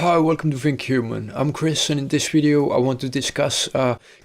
Hi, welcome to Think Human. I'm Chris, and in this video I want to discuss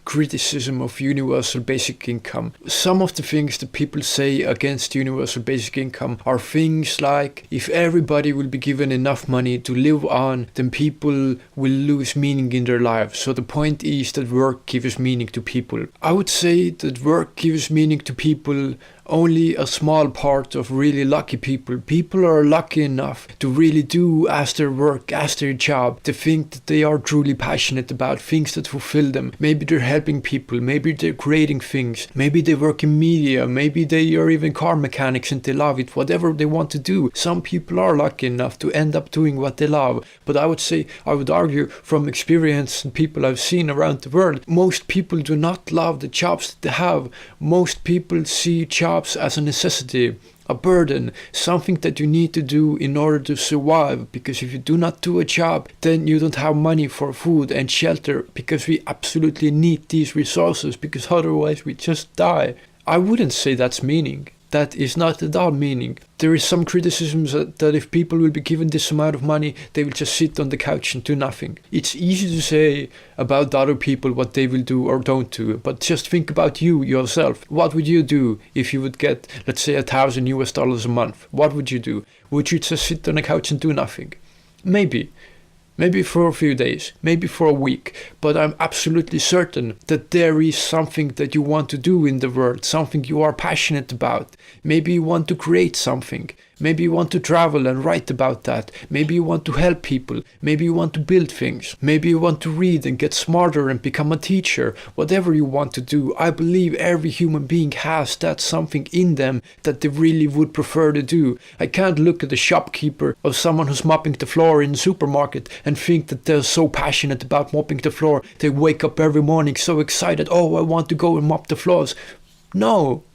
criticism of universal basic income. Some of the things that people say against universal basic income are things like, if everybody will be given enough money to live on, then people will lose meaning in their lives. So the point is that work gives meaning to people. I would say that work gives meaning to people only a small part of really lucky people. People are lucky enough to really do as their work, as their job, to think that they are truly passionate about things that fulfill them. Maybe they're helping people, maybe they're creating things, maybe they work in media, maybe they are even car mechanics and they love it, whatever they want to do. Some people are lucky enough to end up doing what they love. But I would argue from experience and people I've seen around the world, most people do not love the jobs that they have. Most people see jobs as a necessity, a burden, something that you need to do in order to survive, because if you do not do a job, then you don't have money for food and shelter, because we absolutely need these resources, because otherwise we just die. I wouldn't say that's meaning. That is not at all meaning. There is some criticisms that if people will be given this amount of money, they will just sit on the couch and do nothing. It's easy to say about other people what they will do or don't do, but just think about you yourself. What would you do if you would get, let's say, $1,000 a month? What would you do? Would you just sit on a couch and do nothing? Maybe for a few days, maybe for a week, but I'm absolutely certain that there is something that you want to do in the world, something you are passionate about. Maybe you want to create something. Maybe you want to travel and write about that. Maybe you want to help people. Maybe you want to build things. Maybe you want to read and get smarter and become a teacher. Whatever you want to do, I believe every human being has that something in them that they really would prefer to do. I can't look at the shopkeeper or someone who's mopping the floor in the supermarket and think that they're so passionate about mopping the floor. They wake up every morning so excited, oh, I want to go and mop the floors. No,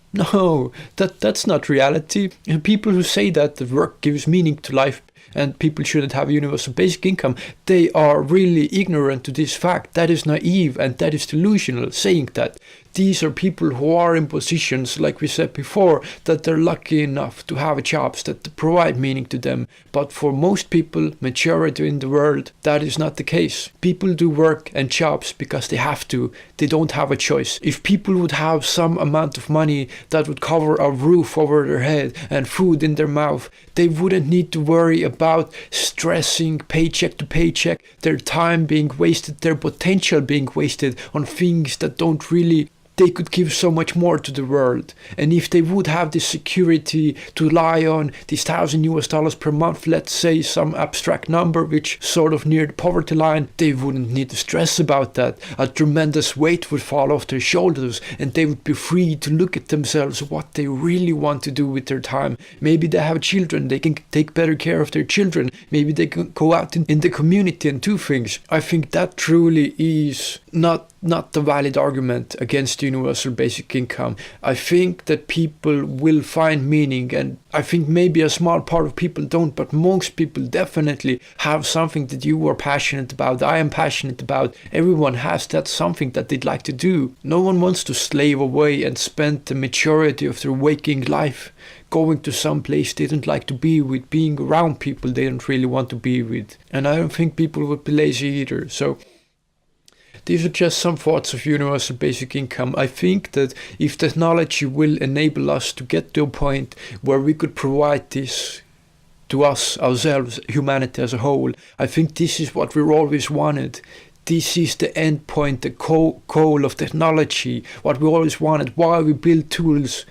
that's not reality. And people who say that work gives meaning to life and people shouldn't have universal basic income, they are really ignorant to this fact. That is naive and that is delusional, saying that. These are people who are in positions, like we said before, that they're lucky enough to have jobs that provide meaning to them. But for most people, majority in the world, that is not the case. People do work and jobs because they have to. They don't have a choice. If people would have some amount of money that would cover a roof over their head and food in their mouth, they wouldn't need to worry about stressing paycheck to paycheck, their time being wasted, their potential being wasted on things that don't really. They could give so much more to the world. And if they would have this security to lie on, these $1,000 per month, let's say some abstract number which sort of near the poverty line, they wouldn't need to stress about that. A tremendous weight would fall off their shoulders and they would be free to look at themselves, what they really want to do with their time. Maybe they have children, they can take better care of their children. Maybe they can go out in the community and do things. I think that truly is not the valid argument against universal basic income. I think that people will find meaning, and I think maybe a small part of people don't, but most people definitely have something that you are passionate about, I am passionate about. Everyone has that something that they'd like to do. No one wants to slave away and spend the majority of their waking life going to some place they don't like to be with, being around people they don't really want to be with. And I don't think people would be lazy either. So these are just some thoughts of universal basic income. I think that if technology will enable us to get to a point where we could provide this to us, ourselves, humanity as a whole, I think this is what we've always wanted. This is the end point, the goal of technology, what we always wanted, why we build tools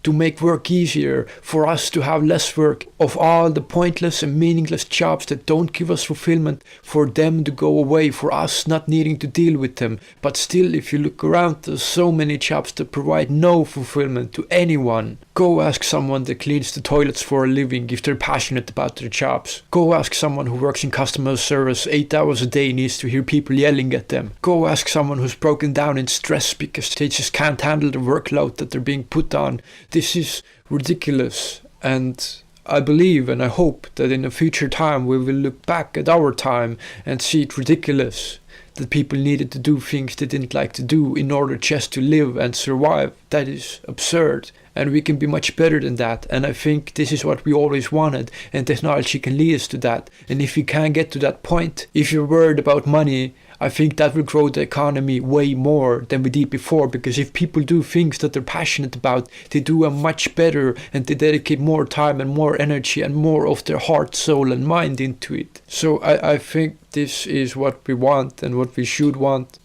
to make work easier, for us to have less work, of all the pointless and meaningless jobs that don't give us fulfillment, for them to go away, for us not needing to deal with them. But still, if you look around, there's so many jobs that provide no fulfillment to anyone. Go ask someone that cleans the toilets for a living if they're passionate about their jobs. Go ask someone who works in customer service 8 hours a day, needs to hear people yelling at them. Go ask someone who's broken down in stress because they just can't handle the workload that they're being put on. This is ridiculous, and I believe and I hope that in a future time we will look back at our time and see it ridiculous that people needed to do things they didn't like to do in order just to live and survive. That is absurd. And we can be much better than that. And I think this is what we always wanted, and technology can lead us to that. And if we can get to that point, if you're worried about money, I think that will grow the economy way more than we did before, because if people do things that they're passionate about, they do a much better, and they dedicate more time and more energy and more of their heart, soul and mind into it. So I think this is what we want and what we should want.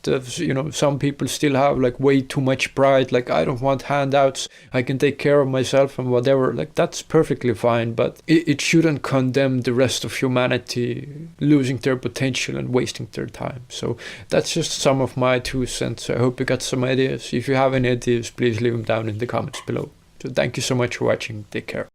Some people still have like way too much pride, like I don't want handouts, I can take care of myself and whatever. Like that's perfectly fine, but it shouldn't condemn the rest of humanity losing their potential and wasting their time. So that's just some of my 2 cents. I hope you got some ideas. If you have any ideas, please leave them down in the comments below. So thank you so much for watching. Take care.